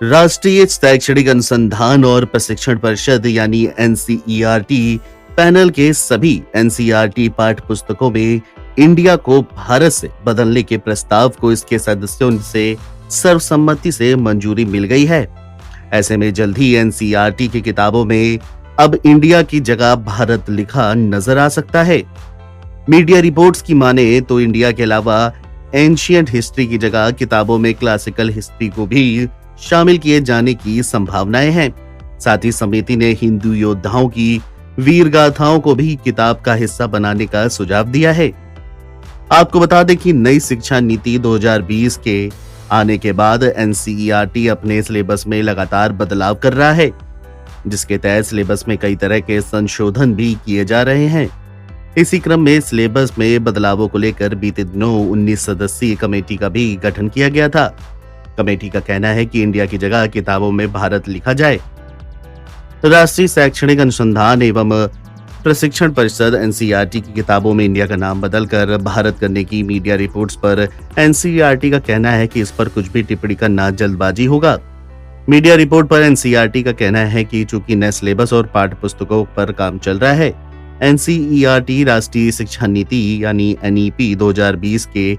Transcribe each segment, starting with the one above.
राष्ट्रीय शैक्षणिक अनुसंधान और प्रशिक्षण परिषद यानी एनसीईआरटी पैनल के सभी एनसीईआरटी पाठ्य पुस्तकों में इंडिया को भारत से बदलने के प्रस्ताव को इसके सदस्यों से सर्वसम्मति से मंजूरी मिल गई है। ऐसे में जल्द ही एनसीईआरटी की किताबों में अब इंडिया की जगह भारत लिखा नजर आ सकता है। मीडिया रिपोर्ट्स की माने तो इंडिया के अलावा एंशिएंट हिस्ट्री की जगह किताबों में क्लासिकल हिस्ट्री को भी शामिल किए जाने की संभावनाएं हैं। साथ ही समिति ने हिंदू योद्धाओं की वीर गाथाओं को भी किताब का हिस्सा बनाने का सुझाव दिया है। आपको बता दें कि नई शिक्षा नीति 2020 के आने के बाद एनसीईआरटी अपने सिलेबस में लगातार बदलाव कर रहा है, जिसके तहत सिलेबस में कई तरह के संशोधन भी किए जा रहे हैं। इसी क्रम में सिलेबस में बदलावों को लेकर बीते दिनों 19 सदस्यीय कमेटी का भी गठन किया गया था। कमेटी का कहना है कि इंडिया की जगह किताबों में भारत लिखा जाए। राष्ट्रीय शैक्षणिक अनुसंधान एवं प्रशिक्षण परिषद एनसीईआरटी की किताबों में इंडिया का नाम बदलकर भारत करने की मीडिया रिपोर्ट्स पर एनसीईआरटी का कहना है कि इस पर कुछ भी टिप्पणी करना जल्दबाजी होगा। मीडिया रिपोर्ट पर एनसीईआरटी का कहना है कि चूंकि नए सिलेबस और पाठ्य पुस्तकों पर काम चल रहा है, एनसीईआरटी राष्ट्रीय शिक्षा नीति यानी एनईपी 2020 के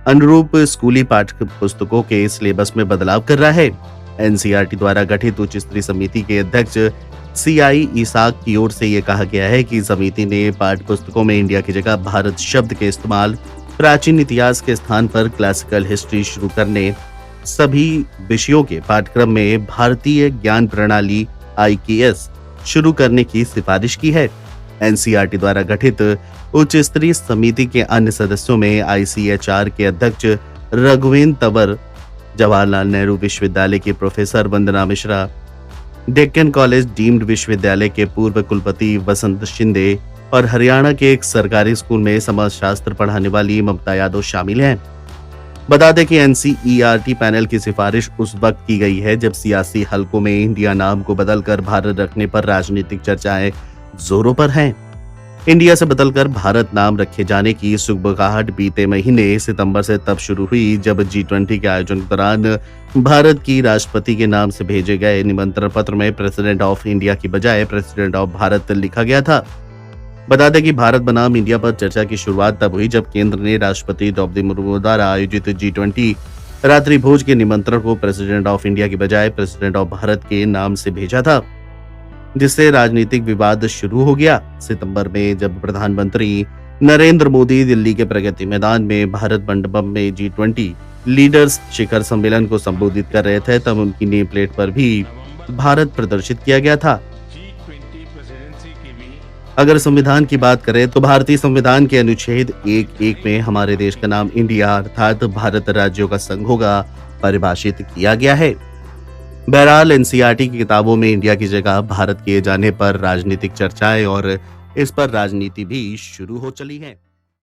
अनुरूप स्कूली पाठ्य पुस्तकों के सिलेबस में बदलाव कर रहा है। एनसीईआरटी द्वारा गठित उच्च स्तरीय समिति के अध्यक्ष सीआई इसाक की ओर से यह कहा गया है कि समिति ने पाठ्य पुस्तकों में इंडिया की जगह भारत शब्द के इस्तेमाल, प्राचीन इतिहास के स्थान पर क्लासिकल हिस्ट्री शुरू करने, सभी विषयों के पाठ्यक्रम में भारतीय ज्ञान प्रणाली आईकेएस शुरू करने की सिफारिश की है। एनसीईआरटी द्वारा गठित उच्च स्तरीय समिति के अन्य सदस्यों में आईसीएचआर के अध्यक्ष रघुवेंद्र तंवर, जवाहरलाल नेहरू विश्वविद्यालय की प्रोफेसर वंदना मिश्रा, डेक्कन कॉलेज डीम्ड विश्वविद्यालय के पूर्व कुलपति वसंत शिंदे और हरियाणा के एक सरकारी स्कूल में समाजशास्त्र पढ़ाने वाली ममता यादव शामिल हैं। बता दें कि एनसीईआरटी पैनल की सिफारिश उस वक्त की गई है जब सियासी हलकों में इंडिया नाम को बदलकर भारत रखने पर राजनीतिक चर्चाएं जोरों पर हैं। इंडिया से बदलकर भारत नाम रखे जाने की सुगबुगाहट बीते महीने सितंबर से तब शुरू हुई जब G20 के आयोजन के दौरान भारत की राष्ट्रपति के नाम से भेजे गए निमंत्रण पत्र में प्रेसिडेंट ऑफ इंडिया की बजाय प्रेसिडेंट ऑफ भारत लिखा गया था। बता दें कि भारत बनाम इंडिया पर चर्चा की शुरुआत तब हुई जब केंद्र ने राष्ट्रपति द्रौपदी मुर्मू द्वारा आयोजित G20 रात्रि भोज के निमंत्रण को प्रेसिडेंट ऑफ इंडिया की बजाय प्रेसिडेंट ऑफ भारत के नाम से भेजा था, जिससे राजनीतिक विवाद शुरू हो गया। सितंबर में जब प्रधानमंत्री नरेंद्र मोदी दिल्ली के प्रगति मैदान में भारत मंडपम में G20 लीडर्स शिखर सम्मेलन को संबोधित कर रहे थे, तब उनकी नेम प्लेट पर भी भारत प्रदर्शित किया गया था। अगर संविधान की बात करें तो भारतीय संविधान के अनुच्छेद 1(1) में हमारे देश का नाम इंडिया अर्थात भारत राज्यों का संघ होगा परिभाषित किया गया है। बहरहाल एनसीईआरटी की किताबों में इंडिया की जगह भारत किए जाने पर राजनीतिक चर्चाएं और इस पर राजनीति भी शुरू हो चली है।